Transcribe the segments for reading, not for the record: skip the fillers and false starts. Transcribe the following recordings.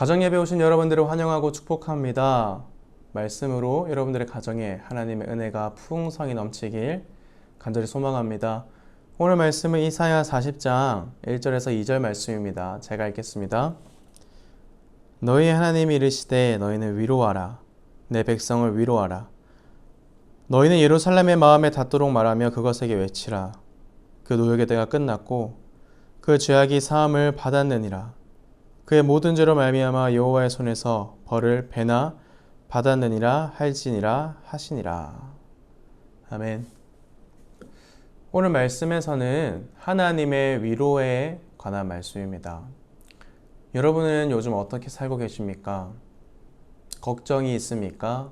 가정예배 오신 여러분들을 환영하고 축복합니다. 말씀으로 여러분들의 가정에 하나님의 은혜가 풍성히 넘치길 간절히 소망합니다. 오늘 말씀은 이사야 40장 1절에서 2절 말씀입니다. 제가 읽겠습니다. 너희 하나님이 이르시되 너희는 위로하라. 내 백성을 위로하라. 너희는 예루살렘의 마음에 닿도록 말하며 그것에게 외치라. 그 노역의 때가 끝났고 그 죄악이 사함을 받았느니라. 그의 모든 죄로 말미암아 여호와의 손에서 벌을 배나 받았느니라 할지니라 하시니라. 아멘. 오늘 말씀에서는 하나님의 위로에 관한 말씀입니다. 여러분은 요즘 어떻게 살고 계십니까? 걱정이 있습니까?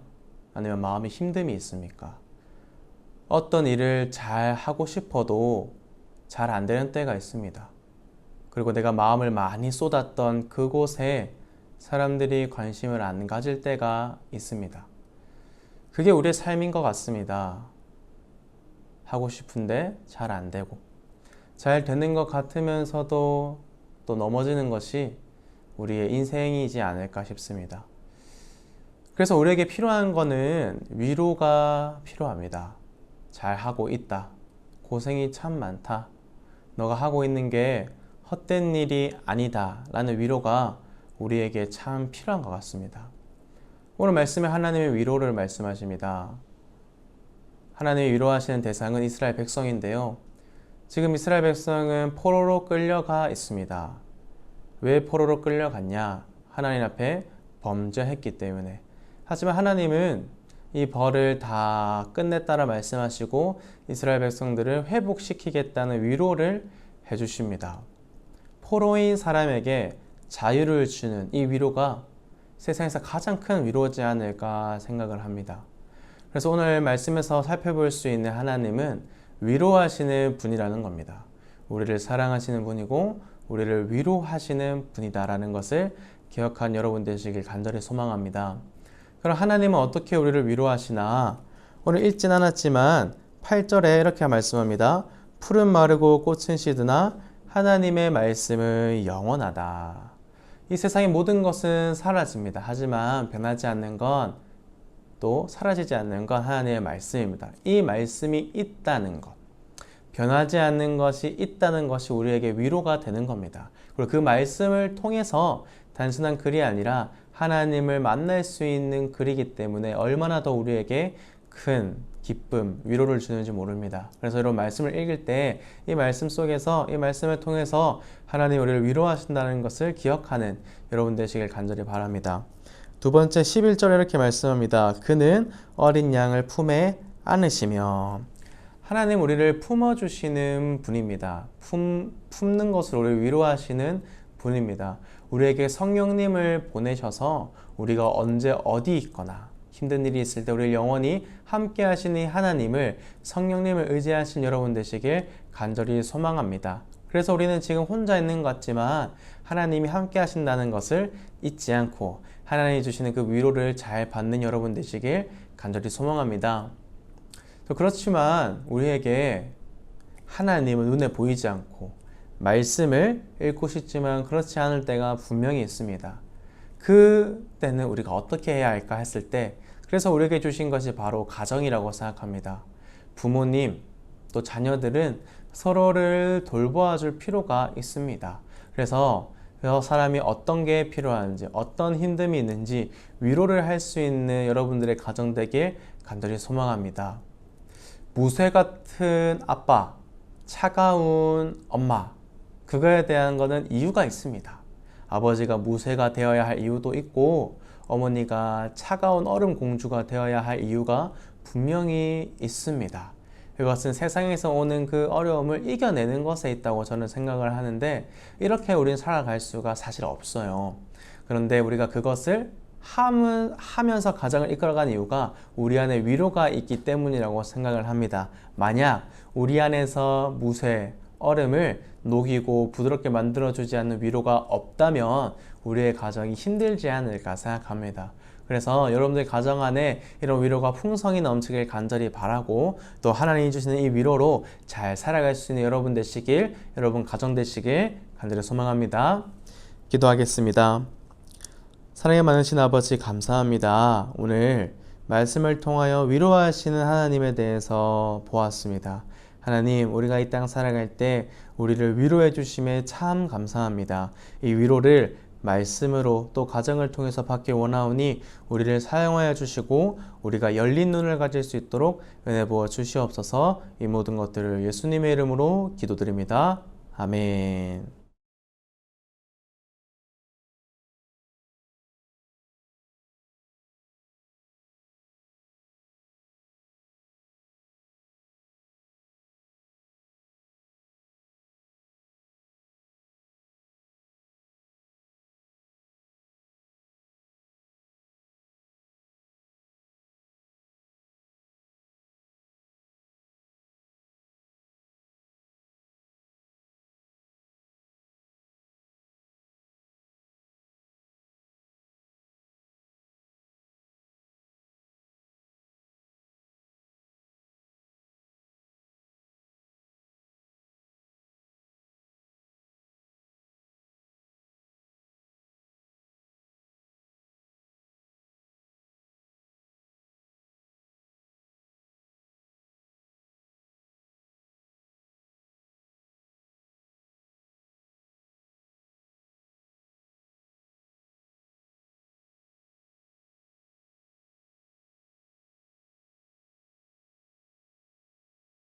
아니면 마음의 힘듦이 있습니까? 어떤 일을 잘 하고 싶어도 잘 안 되는 때가 있습니다. 그리고 내가 마음을 많이 쏟았던 그곳에 사람들이 관심을 안 가질 때가 있습니다. 그게 우리의 삶인 것 같습니다. 하고 싶은데 잘 안 되고, 잘 되는 것 같으면서도 또 넘어지는 것이 우리의 인생이지 않을까 싶습니다. 그래서 우리에게 필요한 거는 위로가 필요합니다. 잘 하고 있다. 고생이 참 많다. 너가 하고 있는 게 헛된 일이 아니다 라는 위로가 우리에게 참 필요한 것 같습니다. 오늘 말씀에 하나님의 위로를 말씀하십니다. 하나님이 위로하시는 대상은 이스라엘 백성인데요. 지금 이스라엘 백성은 포로로 끌려가 있습니다. 왜 포로로 끌려갔냐? 하나님 앞에 범죄했기 때문에. 하지만 하나님은 이 벌을 다 끝냈다라 말씀하시고 이스라엘 백성들을 회복시키겠다는 위로를 해주십니다. 포로인 사람에게 자유를 주는 이 위로가 세상에서 가장 큰 위로지 않을까 생각을 합니다. 그래서 오늘 말씀에서 살펴볼 수 있는 하나님은 위로하시는 분이라는 겁니다. 우리를 사랑하시는 분이고 우리를 위로하시는 분이다라는 것을 기억한 여러분 되시길 간절히 소망합니다. 그럼 하나님은 어떻게 우리를 위로하시나? 오늘 읽진 않았지만 8절에 이렇게 말씀합니다. 풀은 마르고 꽃은 시드나 하나님의 말씀은 영원하다. 이 세상의 모든 것은 사라집니다. 하지만 변하지 않는 건, 또 사라지지 않는 건 하나님의 말씀입니다. 이 말씀이 있다는 것, 변하지 않는 것이 있다는 것이 우리에게 위로가 되는 겁니다. 그리고 그 말씀을 통해서 단순한 글이 아니라 하나님을 만날 수 있는 글이기 때문에 얼마나 더 우리에게 큰 기쁨, 위로를 주는지 모릅니다. 그래서 여러분 말씀을 읽을 때 이 말씀 속에서, 이 말씀을 통해서 하나님 우리를 위로하신다는 것을 기억하는 여러분 되시길 간절히 바랍니다. 두 번째 11절에 이렇게 말씀합니다. 그는 어린 양을 품에 안으시며. 하나님 우리를 품어주시는 분입니다. 품는 것으로 우리를 위로하시는 분입니다. 우리에게 성령님을 보내셔서 우리가 언제 어디 있거나 힘든 일이 있을 때 우리를 영원히 함께 하시는 하나님을, 성령님을 의지하신 여러분 되시길 간절히 소망합니다. 그래서 우리는 지금 혼자 있는 것 같지만 하나님이 함께 하신다는 것을 잊지 않고 하나님이 주시는 그 위로를 잘 받는 여러분 되시길 간절히 소망합니다. 그렇지만 우리에게 하나님은 눈에 보이지 않고 말씀을 읽고 싶지만 그렇지 않을 때가 분명히 있습니다. 그 때는 우리가 어떻게 해야 할까 했을 때, 그래서 우리에게 주신 것이 바로 가정이라고 생각합니다. 부모님, 또 자녀들은 서로를 돌보아 줄 필요가 있습니다. 그래서 그 사람이 어떤 게 필요한지, 어떤 힘듦이 있는지 위로를 할 수 있는 여러분들의 가정 되길 간절히 소망합니다. 무쇠 같은 아빠, 차가운 엄마, 그거에 대한 거는 이유가 있습니다. 아버지가 무쇠가 되어야 할 이유도 있고 어머니가 차가운 얼음 공주가 되어야 할 이유가 분명히 있습니다. 이것은 세상에서 오는 그 어려움을 이겨내는 것에 있다고 저는 생각을 하는데, 이렇게 우리는 살아갈 수가 사실 없어요. 그런데 우리가 그것을 하면서 가정을 이끌어가는 이유가 우리 안에 위로가 있기 때문이라고 생각을 합니다. 만약 우리 안에서 무쇠, 얼음을 녹이고 부드럽게 만들어주지 않는 위로가 없다면 우리의 가정이 힘들지 않을까 생각합니다. 그래서 여러분들 가정 안에 이런 위로가 풍성히 넘치길 간절히 바라고, 또 하나님이 주시는 이 위로로 잘 살아갈 수 있는 여러분 되시길, 여러분 가정 되시길 간절히 소망합니다. 기도하겠습니다. 사랑이 많으신 아버지 감사합니다. 오늘 말씀을 통하여 위로하시는 하나님에 대해서 보았습니다. 하나님, 우리가 이 땅 살아갈 때 우리를 위로해 주심에 참 감사합니다. 이 위로를 말씀으로 또 가정을 통해서 받기 원하오니 우리를 사용하여 주시고 우리가 열린 눈을 가질 수 있도록 은혜 부어 주시옵소서. 이 모든 것들을 예수님의 이름으로 기도드립니다. 아멘.